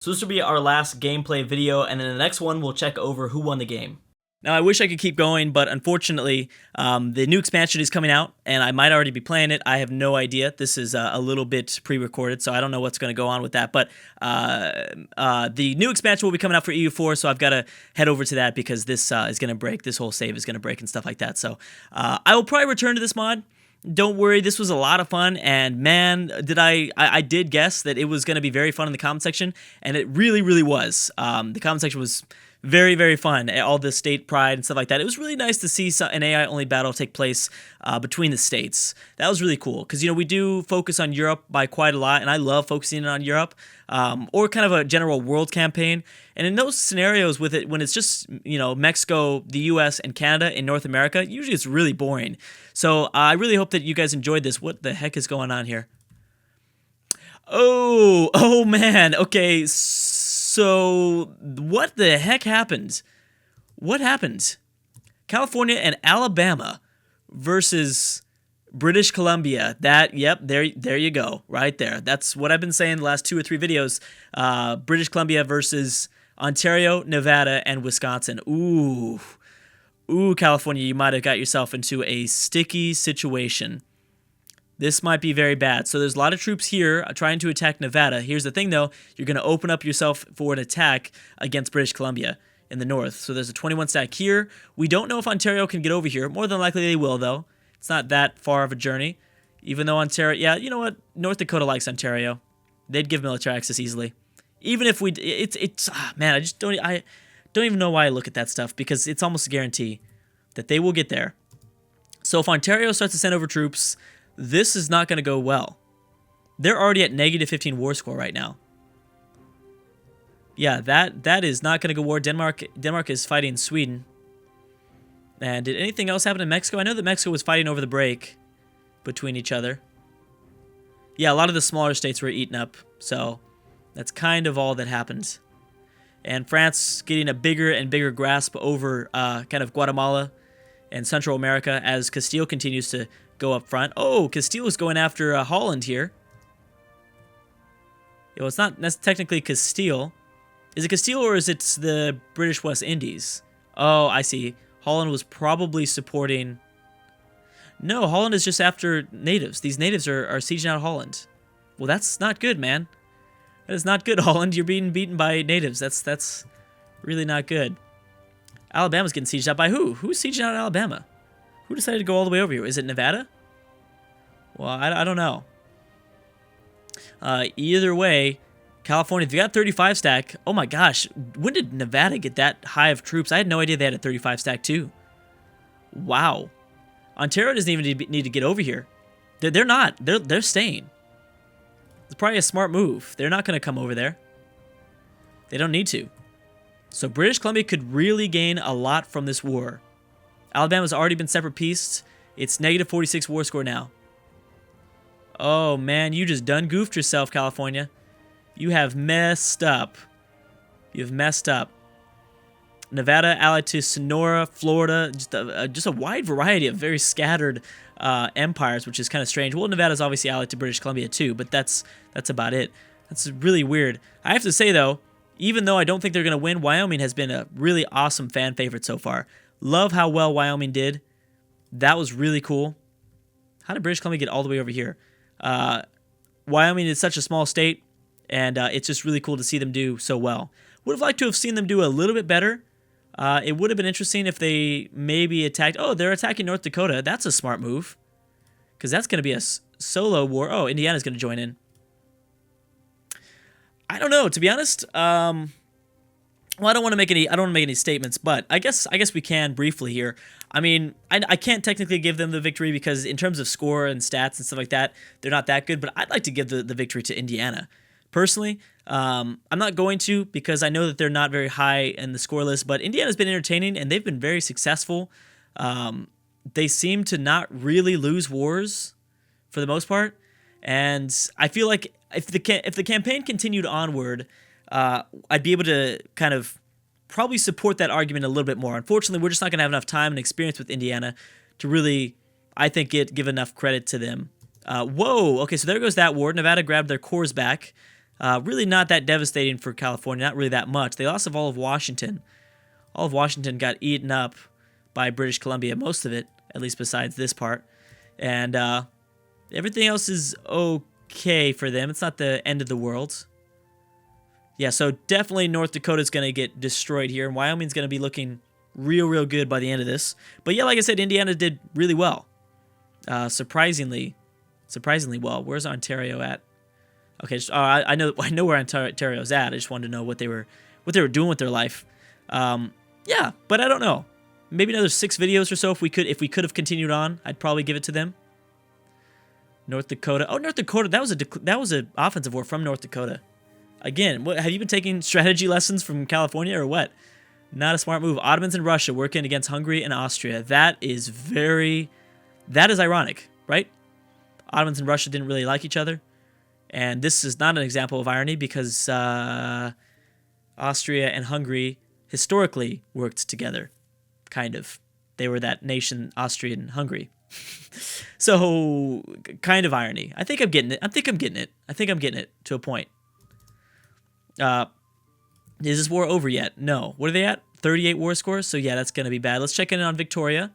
So this will be our last gameplay video, and in the next one, we'll check over who won the game. Now, I wish I could keep going, but unfortunately, the new expansion is coming out, and I might already be playing it. I have no idea. This is a little bit pre-recorded, so I don't know what's going to go on with that. But the new expansion will be coming out for EU4, so I've got to head over to that because this is going to break. This whole save is going to break and stuff like that. So I will probably return to this mod. Don't worry, this was a lot of fun, and man, did I did guess that it was going to be very fun in the comment section, and it really, really was. The comment section was very, very fun. All the state pride and stuff like that. It was really nice to see an AI-only battle take place between the states. That was really cool, because, you know, we do focus on Europe by quite a lot, and I love focusing on Europe, or kind of a general world campaign. And in those scenarios with it, when it's just, you know, Mexico, the US, and Canada in North America, usually it's really boring. So I really hope that you guys enjoyed this. What the heck is going on here? Oh man. Okay, so what the heck happened? What happened? California and Alabama versus British Columbia. Yep, there you go, right there. That's what I've been saying the last 2 or 3 videos. British Columbia versus Ontario, Nevada, and Wisconsin. Ooh, California, you might have got yourself into a sticky situation. This might be very bad. So there's a lot of troops here trying to attack Nevada. Here's the thing, though. You're going to open up yourself for an attack against British Columbia in the north. So there's a 21 stack here. We don't know if Ontario can get over here. More than likely they will, though. It's not that far of a journey. Even though Ontario... Yeah, you know what? North Dakota likes Ontario. They'd give military access easily. Even if we... man, I just don't... I don't even know why I look at that stuff, because it's almost a guarantee that they will get there. So if Ontario starts to send over troops... This is not going to go well. They're already at -15 war score right now. Yeah, that is not going to go war. Denmark is fighting Sweden. And did anything else happen in Mexico? I know that Mexico was fighting over the break between each other. Yeah, a lot of the smaller states were eaten up. So that's kind of all that happened. And France getting a bigger and bigger grasp over kind of Guatemala and Central America as Castile continues to go up front. Oh, Castile is going after Holland here. Well, it's not technically Castile. Is it Castile or is it the British West Indies? Oh, I see. Holland was probably supporting... No, Holland is just after natives. These natives are sieging out Holland. Well, that's not good, man. That is not good, Holland. You're being beaten by natives. That's really not good. Alabama's getting sieged out by who? Who's sieging out Alabama? Who decided to go all the way over here? Is it Nevada? Well, I don't know. Either way, California, if you got 35 stack, oh my gosh, when did Nevada get that high of troops? I had no idea they had a 35 stack too. Wow. Ontario doesn't even need to get over here. They're not. They're staying. It's probably a smart move. They're not going to come over there. They don't need to. So British Columbia could really gain a lot from this war. Alabama's already been separate pieced. It's -46 war score now. Oh, man, you just done goofed yourself, California. You have messed up. You have messed up. Nevada allied to Sonora, Florida, just a wide variety of very scattered empires, which is kind of strange. Well, Nevada's obviously allied to British Columbia too, but that's about it. That's really weird. I have to say, though, even though I don't think they're going to win, Wyoming has been a really awesome fan favorite so far. Love how well Wyoming did. That was really cool. How did British Columbia get all the way over here? Wyoming is such a small state, and it's just really cool to see them do so well. Would have liked to have seen them do a little bit better. It would have been interesting if they maybe attacked... Oh, they're attacking North Dakota. That's a smart move, because that's going to be a solo war. Oh, Indiana's going to join in. I don't know, to be honest. Well, I don't want to make any statements, but I guess we can briefly here. I mean, I can't technically give them the victory because in terms of score and stats and stuff like that, they're not that good, but I'd like to give the victory to Indiana. Personally, I'm not going to because I know that they're not very high in the score list, but Indiana's been entertaining and they've been very successful. They seem to not really lose wars for the most part, and I feel like if the campaign continued onward, I'd be able to kind of probably support that argument a little bit more. Unfortunately, we're just not going to have enough time and experience with Indiana to really, I think, give enough credit to them. Whoa, okay, so there goes that war. Nevada grabbed their cores back. Really not that devastating for California, not really that much. They lost all of Washington. All of Washington got eaten up by British Columbia, most of it, at least besides this part. And everything else is okay for them. It's not the end of the world. Yeah, so definitely North Dakota's going to get destroyed here, and Wyoming's going to be looking real good by the end of this. But yeah, like I said, Indiana did really well. Surprisingly well. Where's Ontario at? Okay, I know where Ontario's at. I just wanted to know what they were doing with their life. Yeah, but I don't know. Maybe another 6 videos or so if we could have continued on. I'd probably give it to them. North Dakota. Oh, North Dakota. That was an offensive war from North Dakota. Again, have you been taking strategy lessons from California or what? Not a smart move. Ottomans and Russia working against Hungary and Austria. That is ironic, right? Ottomans and Russia didn't really like each other. And this is not an example of irony because Austria and Hungary historically worked together. Kind of. They were that nation, Austria and Hungary. So, kind of irony. I think I'm getting it. I think I'm getting it to a point. Is this war over yet? No. What are they at? 38 war scores? So yeah, that's going to be bad. Let's check in on Victoria.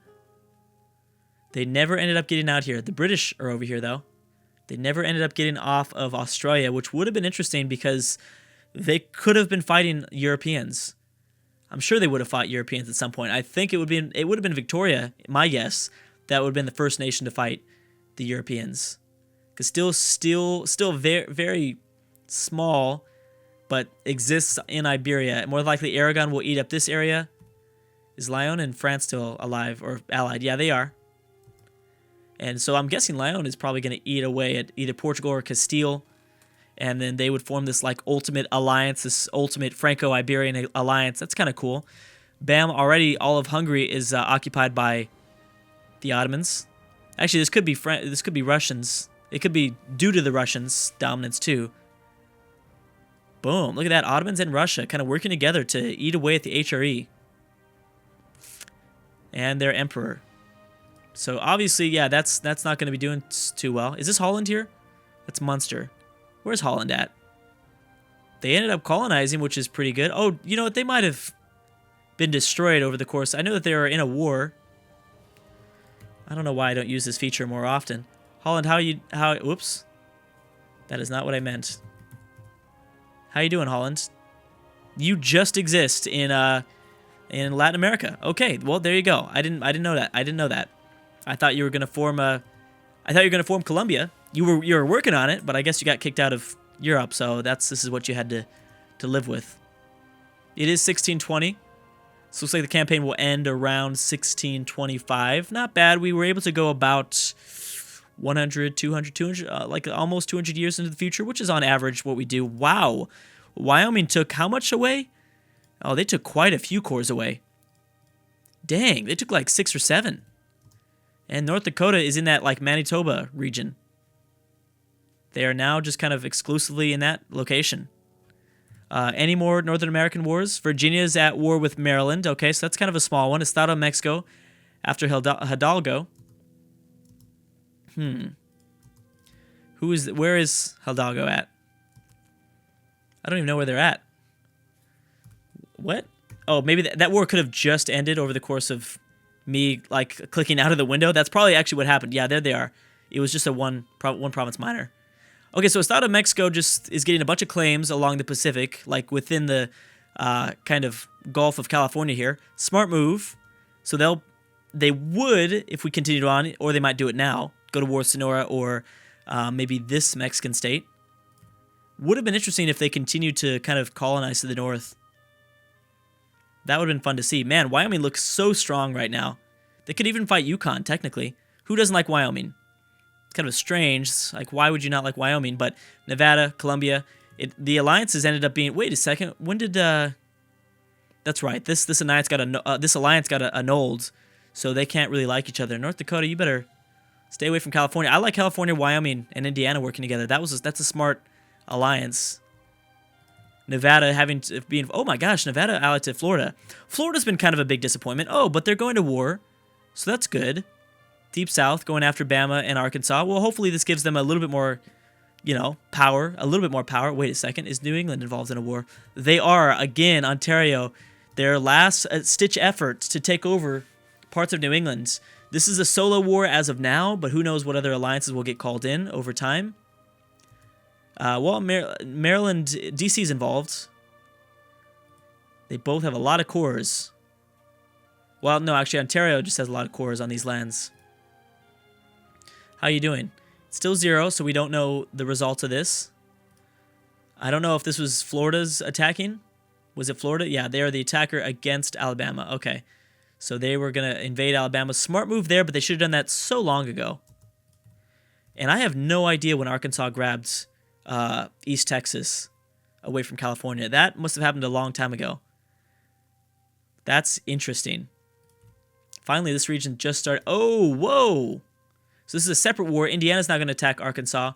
They never ended up getting out here. The British are over here, though. They never ended up getting off of Australia, which would have been interesting because they could have been fighting Europeans. I'm sure they would have fought Europeans at some point. I think it would have been Victoria, my guess, that would have been the first nation to fight the Europeans. Because still very, very small, but exists in Iberia. More likely, Aragon will eat up this area. Is Lyon and France still alive or allied? Yeah, they are. And so I'm guessing Lyon is probably going to eat away at either Portugal or Castile. And then they would form this like ultimate alliance, this ultimate Franco-Iberian alliance. That's kind of cool. Bam, already all of Hungary is occupied by the Ottomans. Actually, this could be Russians. It could be due to the Russians' dominance too. Boom, look at that. Ottomans and Russia kind of working together to eat away at the HRE. And their emperor. So obviously, yeah, that's not going to be doing too well. Is this Holland here? That's Munster. Where's Holland at? They ended up colonizing, which is pretty good. Oh, you know what? They might have been destroyed over the course. I know that they were in a war. I don't know why I don't use this feature more often. Holland, whoops. That is not what I meant. How you doing, Holland? You just exist in Latin America. Okay, well there you go. I didn't know that. I thought you were gonna form Colombia. You were working on it, but I guess you got kicked out of Europe, so this is what you had to live with. It is 1620. So looks like the campaign will end around 1625. Not bad. We were able to go about 100, 200, like almost 200 years into the future, which is on average what we do. Wow. Wyoming took how much away? Oh, they took quite a few cores away. Dang, they took like 6 or 7. And North Dakota is in that like Manitoba region. They are now just kind of exclusively in that location. Any more Northern American wars? Virginia's at war with Maryland. Okay, so that's kind of a small one. Estado Mexico after Hidalgo. Where is Hidalgo at? I don't even know where they're at. What? Oh, maybe that war could have just ended over the course of me like clicking out of the window. That's probably actually what happened. Yeah, there they are. It was just a one province minor. Okay, so Estado Mexico just is getting a bunch of claims along the Pacific, like within the kind of Gulf of California here. Smart move. So they would, if we continued on, or they might do it now, go to war with Sonora or maybe this Mexican state. Would have been interesting if they continued to kind of colonize to the north. That would have been fun to see. Man, Wyoming looks so strong right now. They could even fight Yukon, technically. Who doesn't like Wyoming? It's kind of strange. Like, why would you not like Wyoming? But Nevada, Columbia, the alliances ended up being... Wait a second. When did... That's right. This alliance got annulled, so they can't really like each other. North Dakota, you better stay away from California. I like California, Wyoming, and Indiana working together. That's a smart alliance. Nevada being... Oh my gosh, Nevada allied to Florida. Florida's been kind of a big disappointment. Oh, but they're going to war, so that's good. Deep South going after Bama and Arkansas. Well, hopefully this gives them a little bit more you know, power, a little bit more power. Wait a second, is New England involved in a war? They are, again, Ontario, their last stitch effort to take over parts of New England. This is a solo war as of now, but who knows what other alliances will get called in over time. Well, Maryland, DC's involved. They both have a lot of cores. Well, no, actually, Ontario just has a lot of cores on these lands. How you doing? It's still 0, so we don't know the results of this. I don't know if this was Florida's attacking. Was it Florida? Yeah, they are the attacker against Alabama. Okay. So they were going to invade Alabama. Smart move there, but they should have done that so long ago. And I have no idea when Arkansas grabbed East Texas away from California. That must have happened a long time ago. That's interesting. Finally, this region just started. Oh, whoa. So this is a separate war. Indiana's not going to attack Arkansas.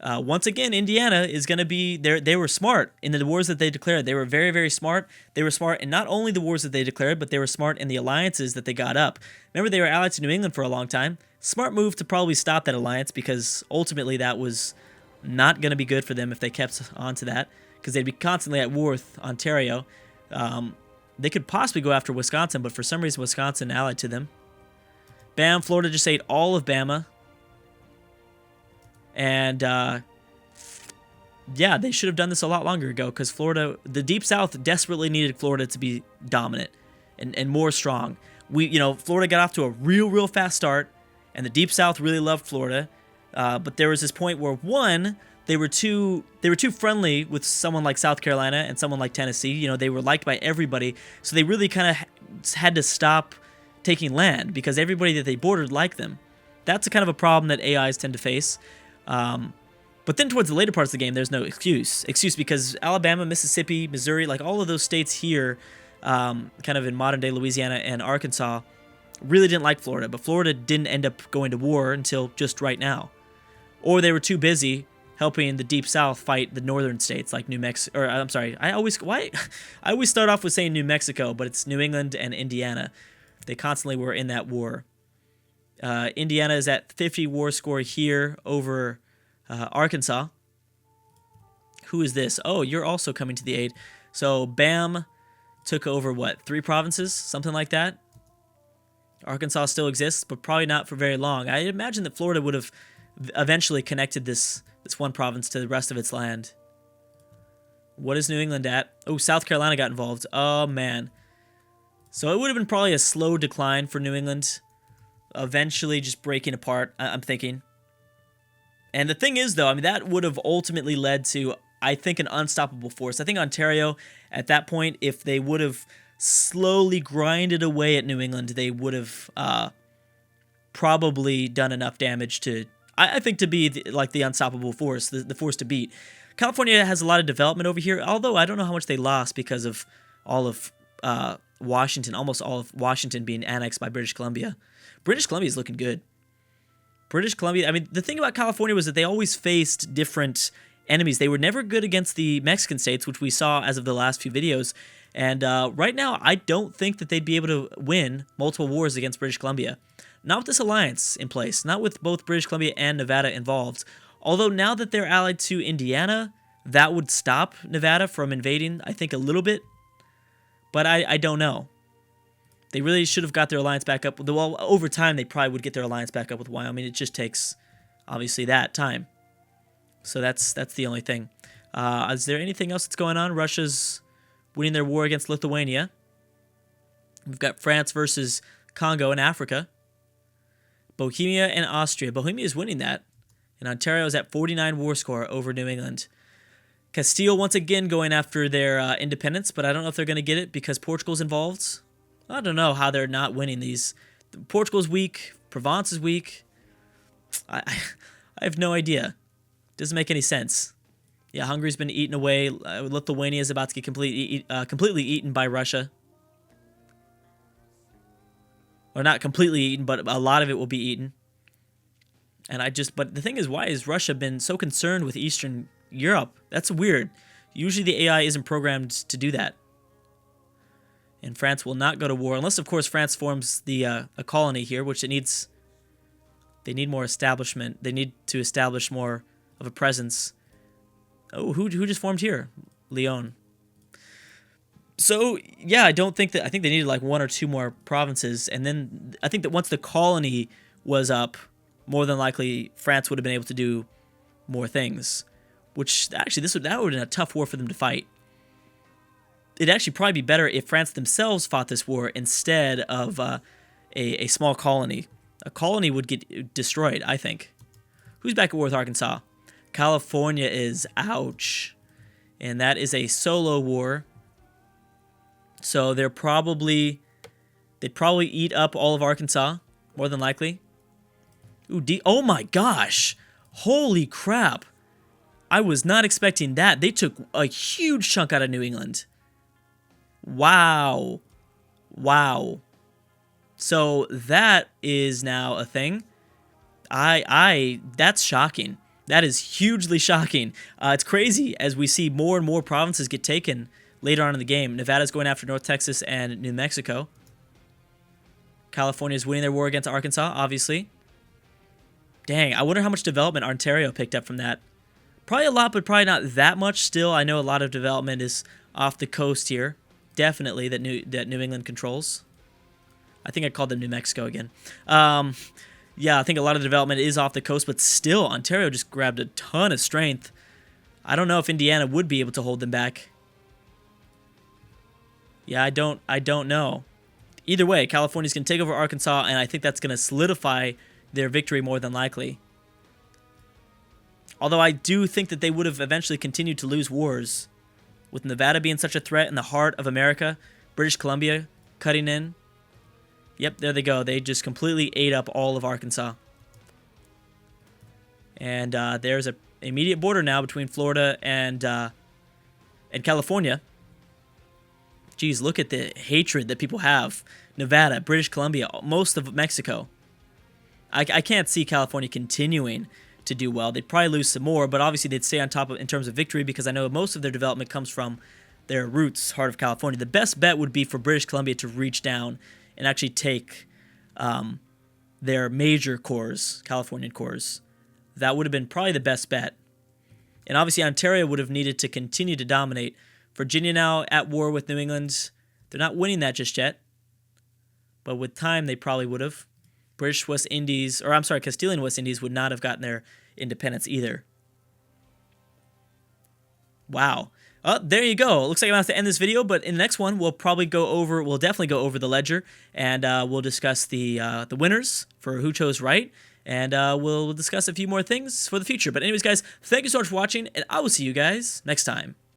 Once again, Indiana is going to be there. They were smart in the wars that they declared. They were very, very smart. They were smart in not only the wars that they declared, but they were smart in the alliances that they got up. Remember, they were allied to New England for a long time. Smart move to probably stop that alliance, because ultimately that was not going to be good for them if they kept on to that, because they'd be constantly at war with Ontario. They could possibly go after Wisconsin, but for some reason Wisconsin allied to them. Bam, Florida just ate all of Bama. And, yeah, they should have done this a lot longer ago, because Florida, the Deep South desperately needed Florida to be dominant and more strong. Florida got off to a real fast start, and the Deep South really loved Florida. But there was this point where, one, they were too friendly with someone like South Carolina and someone like Tennessee. You know, they were liked by everybody, so they really kind of had to stop taking land because everybody that they bordered liked them. That's a kind of a problem that AIs tend to face. But then towards the later parts of the game, there's no excuse because Alabama, Mississippi, Missouri, like all of those states here, kind of in modern day Louisiana and Arkansas, really didn't like Florida. But Florida didn't end up going to war until just right now, or they were too busy helping the Deep South fight the northern states like New Mexico. Or I'm sorry, I always start off with saying New Mexico, but it's New England and Indiana. They constantly were in that war. Indiana is at 50 war score here over Arkansas. Who is this? Oh, you're also coming to the aid. So BAM took over, what, 3 provinces? Something like that? Arkansas still exists, but probably not for very long. I imagine that Florida would have eventually connected this one province to the rest of its land. What is New England at? Oh, South Carolina got involved. Oh, man. So it would have been probably a slow decline for New England, eventually just breaking apart, I'm thinking. And the thing is, though, I mean, that would have ultimately led to, I think, an unstoppable force. I think Ontario, at that point, if they would have slowly grinded away at New England, they would have probably done enough damage to, I think, to be like the unstoppable force, the force to beat. California has a lot of development over here, although I don't know how much they lost because of all of Washington, almost all of Washington being annexed by British Columbia. British Columbia is looking good. British Columbia, I mean, the thing about California was that they always faced different enemies. They were never good against the Mexican states, which we saw as of the last few videos. And right now, I don't think that they'd be able to win multiple wars against British Columbia. Not with this alliance in place, not with both British Columbia and Nevada involved. Although now that they're allied to Indiana, that would stop Nevada from invading, I think, a little bit. But I don't know. They really should have got their alliance back up. Well, over time, they probably would get their alliance back up with Wyoming. It just takes, obviously, that time. So that's the only thing. Is there anything else that's going on? Russia's winning their war against Lithuania. We've got France versus Congo in Africa. Bohemia and Austria. Bohemia is winning that. And Ontario is at 49 war score over New England. Castile once again going after their independence, but I don't know if they're going to get it because Portugal's involved. I don't know how they're not winning these. Portugal's weak. Provence is weak. I have no idea. Doesn't make any sense. Yeah, Hungary's been eaten away. Lithuania is about to get completely eaten by Russia. Or not completely eaten, but a lot of it will be eaten. And but the thing is, why has Russia been so concerned with Eastern Europe? That's weird. Usually the AI isn't programmed to do that. And France will not go to war, unless, of course, France forms a colony here, which it needs. They need more establishment. They need to establish more of a presence. Oh, who just formed here? Lyon. So, yeah, I think they needed like 1 or 2 more provinces, and then I think that once the colony was up, more than likely France would have been able to do more things, which actually that would have been a tough war for them to fight. It'd actually probably be better if France themselves fought this war instead of a small colony. A colony would get destroyed, I think. Who's back at war with Arkansas? California is, ouch. And that is a solo war. So they'd probably eat up all of Arkansas, more than likely. Ooh, oh my gosh. Holy crap. I was not expecting that. They took a huge chunk out of New England. Wow. Wow. So that is now a thing. That's shocking. That is hugely shocking. It's crazy as we see more and more provinces get taken later on in the game. Nevada's going after North Texas and New Mexico. California's winning their war against Arkansas, obviously. Dang, I wonder how much development Ontario picked up from that. Probably a lot, but probably not that much still. I know a lot of development is off the coast here. Definitely that New England controls. I think I called them New Mexico again. Yeah, I think a lot of the development is off the coast, but still, Ontario just grabbed a ton of strength. I don't know if Indiana would be able to hold them back. Yeah, I don't know. Either way, California's going to take over Arkansas, and I think that's going to solidify their victory more than likely. Although I do think that they would have eventually continued to lose wars. With Nevada being such a threat in the heart of America, British Columbia cutting in. Yep, there they go. They just completely ate up all of Arkansas. And there's an immediate border now between Florida and California. Geez, look at the hatred that people have. Nevada, British Columbia, most of Mexico. I can't see California continuing to do well. They'd probably lose some more, but obviously they'd stay on top of in terms of victory because I know most of their development comes from their roots, heart of California. The best bet would be for British Columbia to reach down and actually take their major cores, Californian cores. That would have been probably the best bet. And obviously Ontario would have needed to continue to dominate. Virginia now at war with New England. They're not winning that just yet. But with time, they probably would have. British West Indies, or I'm sorry, Castilian West Indies would not have gotten their independence either. Wow. Oh, there you go. It looks like I'm going to have to end this video, but in the next one, we'll definitely go over the ledger, and we'll discuss the winners for who chose right, and we'll discuss a few more things for the future. But anyways, guys, thank you so much for watching, and I will see you guys next time.